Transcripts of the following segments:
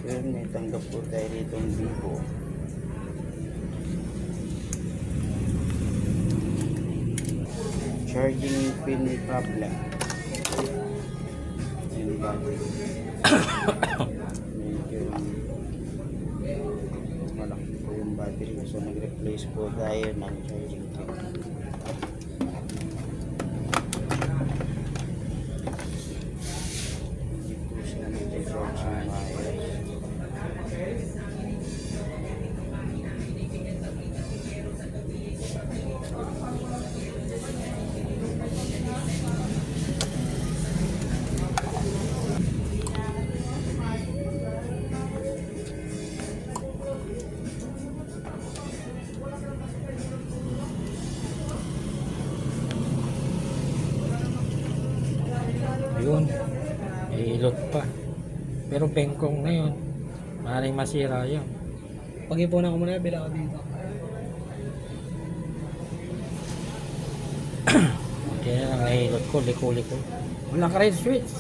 Yun, may tanggap po tayo rito ng Vivo. Charging pin problem. Yung battery. Medyo malaki po yung battery. So nag-replace po tayo ng charging pin. Hindi po siya nag-charge ng maayos. Yun, may ilot pa. Pero bengkong na yun. Maaaring masira yun. Pag-ipunan ko muna, bila ko dito. Kaya ang ilot ko, liko-liko. Walang red switch.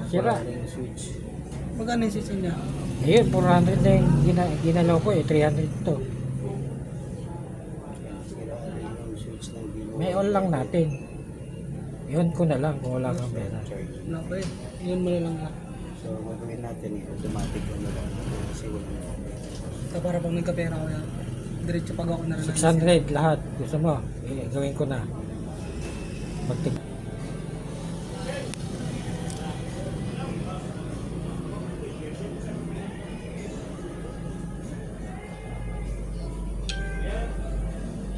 Sira. Wala rin switch. Magkano yung sisi niya? Ayun, 400 na yung ginalaw ko eh. 300 to. Sira rin yung switch ng Vivo. May on lang natin. Yun ko na lang kung wala kang pera. Charging. Wala pa eh. Yun mo na lang na. So, gagawin natin automatic na lang kasi wala na. Ito para pag nagkapera ko yan. Diretso pag ako na rin. 600 lahat. Gusto mo? Gawin ko na. Magtig.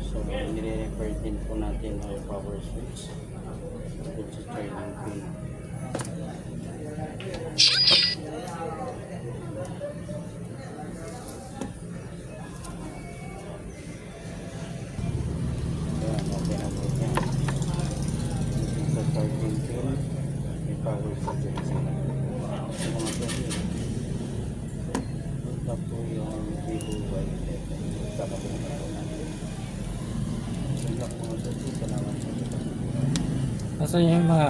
So, nire-refer din po natin ang power switch. Dito sa charging pin. Ayan, okay na po yan. Dito sa charging pin, may power switch rin sila. Sa mga pwede. Ito po yung Vivo Y11. Kakabili na po natin. Sundak mga switch, salamat sa ito. Nasaan yung mga